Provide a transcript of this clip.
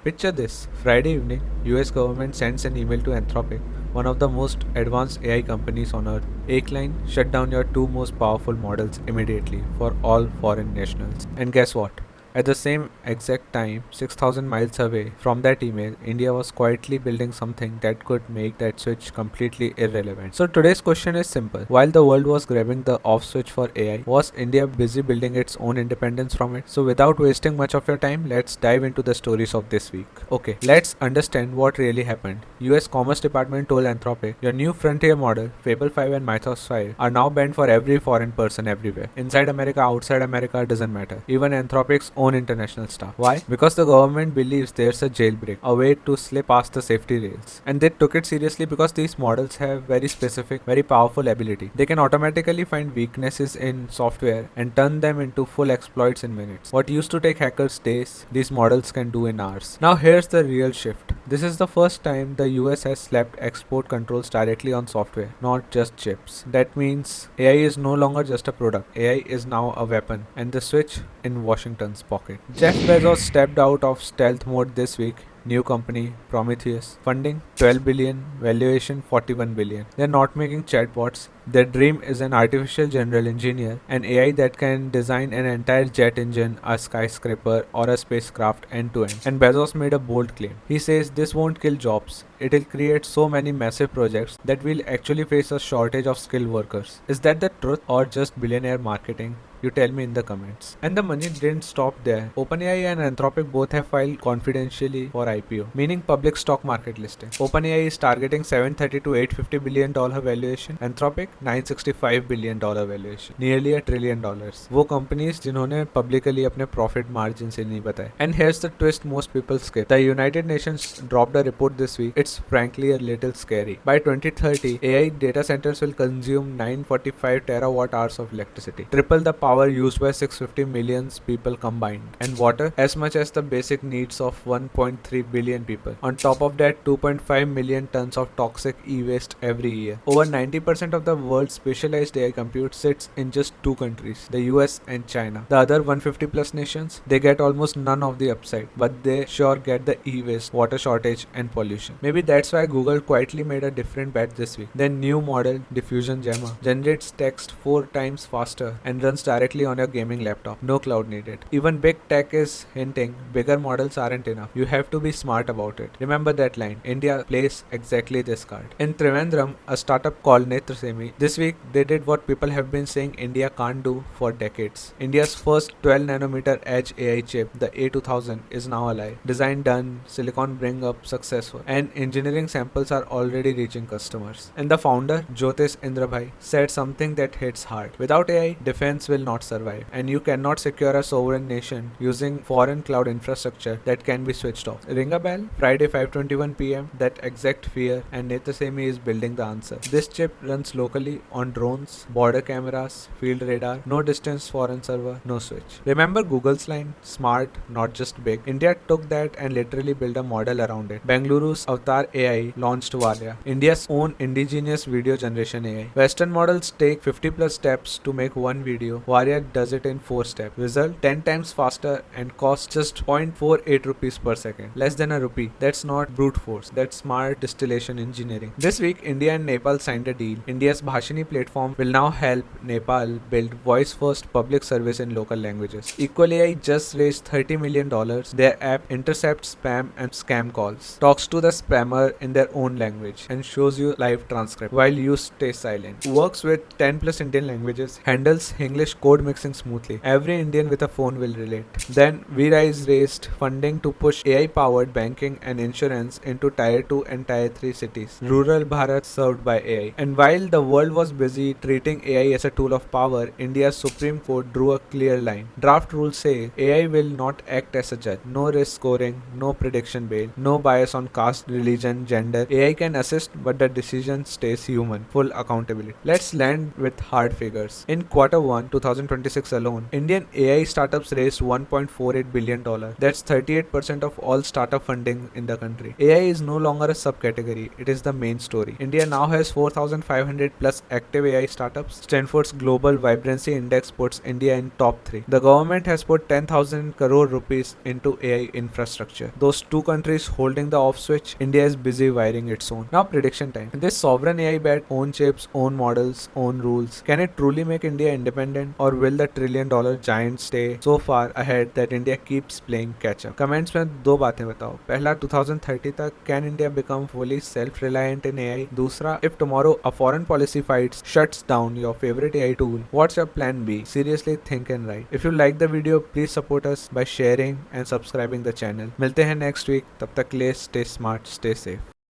Picture this, Friday evening, US government sends an email to Anthropic, one of the most advanced AI companies on earth. A-Line, shut down your two most powerful models immediately for all foreign nationals. And guess what? At the same exact time, 6,000 miles away from that email, India was quietly building something that could make that switch completely irrelevant. So today's question is simple. While the world was grabbing the off switch for AI, was India busy building its own independence from it? So without wasting much of your time, let's dive into the stories of this week. Okay, let's understand what really happened. US Commerce Department told Anthropic, your new frontier model, Fable 5 and Mythos 5, are now banned for every foreign person everywhere. Inside America, outside America, doesn't matter. Even Anthropic's own international staff. Why? Because the government believes there's a jailbreak, a way to slip past the safety rails. And they took it seriously because these models have very specific, very powerful ability. They can automatically find weaknesses in software and turn them into full exploits in minutes. What used to take hackers days, these models can do in hours. Now here's the real shift. This is the first time the US has slapped export controls directly on software, not just chips. That means AI is no longer just a product. AI is now a weapon, and the switch in Washington's pocket. Jeff Bezos stepped out of stealth mode this week. New company, Prometheus. Funding 12 billion, valuation 41 billion. They're not making chatbots. Their dream is an artificial general engineer, an AI that can design an entire jet engine, a skyscraper, or a spacecraft end to end. And Bezos made a bold claim. He says this won't kill jobs. It'll create so many massive projects that we'll actually face a shortage of skilled workers. Is that the truth or just billionaire marketing? You tell me in the comments. And the money didn't stop there. OpenAI and Anthropic both have filed confidentially for IPO, meaning public stock market listing. OpenAI is targeting $730 to $850 billion valuation. Anthropic $965 billion valuation, nearly $1 trillion. वो companies जिन्होंने publicly अपने profit margins ही नहीं बताए. And here's the twist most people skip. The United Nations dropped a report this week. It's frankly a little scary. By 2030, AI data centers will consume 945 terawatt hours of electricity, triple the power used by 650 million people combined, and water as much as the basic needs of 1.3 billion people. On top of that, 2.5 million tons of toxic e-waste every year. Over 90% of the world's specialized AI compute sits in just two countries, the US and China. The other 150 plus nations, they get almost none of the upside, but they sure get the e-waste, water shortage and pollution. Maybe that's why Google quietly made a different bet this week. Their new model, Diffusion Gemma, generates text 4 times faster and runs directly on your gaming laptop. No cloud needed. Even big tech is hinting bigger models aren't enough. You have to be smart about it. Remember that line. India plays exactly this card. In Trivandrum, a startup called Netrasemi, this week they did what people have been saying India can't do for decades. India's first 12 nanometer edge AI chip, the A2000, is now alive. Design done, silicon bring up successful, and engineering samples are already reaching customers. And the founder, Jyotish Indrabhai, said something that hits hard. Without AI, defense will not survive, and you cannot secure a sovereign nation using foreign cloud infrastructure that can be switched off. Ring a bell? Friday 5:21 p.m. That exact fear, and Netrasemi is building the answer. This chip runs locally on drones, border cameras, field radar, no distance foreign server, no switch. Remember Google's line? Smart, not just big. India took that and literally built a model around it. Bengaluru's Avatar AI launched Varia, India's own indigenous video generation AI. Western models take 50 plus steps to make one video. Varia does it in 4 steps. Result 10 times faster and costs just 0.48 rupees per second. Less than a rupee. That's not brute force. That's smart distillation engineering. This week, India and Nepal signed a deal. India's Bhashini platform will now help Nepal build voice-first public service in local languages. EqualAI just raised $30 million. Their app intercepts spam and scam calls, talks to the spammer in their own language, and shows you live transcript while you stay silent. Works with 10 plus Indian languages, handles English code mixing smoothly. Every Indian with a phone will relate. Then VRise raised funding to push AI-powered banking and insurance into Tier 2 and Tier 3 cities. Rural Bharat served by AI. And while the world was busy treating AI as a tool of power, India's Supreme Court drew a clear line. Draft rules say AI will not act as a judge. No risk scoring, no prediction bail, no bias on caste, religion, gender. AI can assist, but the decision stays human. Full accountability. Let's land with hard figures. In Q1 2026 alone, Indian AI startups raised $1.48 billion. That's 38% of all startup funding in the country. AI is no longer a subcategory, it is the main story. India now has 4,500 plus active AI startups, Stanford's Global Vibrancy Index puts India in top 3. The government has put 10,000 crore rupees into AI infrastructure. Those two countries holding the off switch, India is busy wiring its own. Now prediction time. This sovereign AI bet, own chips, own models, own rules. Can it truly make India independent, or will the $1 trillion giant stay so far ahead that India keeps playing catch up? Comments में दो बातें बताओ. पहला 2030 तक can India become fully self-reliant in AI? दूसरा, if tomorrow a foreign policy fight shuts down your favorite AI tool, what's your plan B? Seriously think and write. If you like the video, please support us by sharing and subscribing the channel. मिलते हैं next week. तब तक के लिए stay smart, stay safe.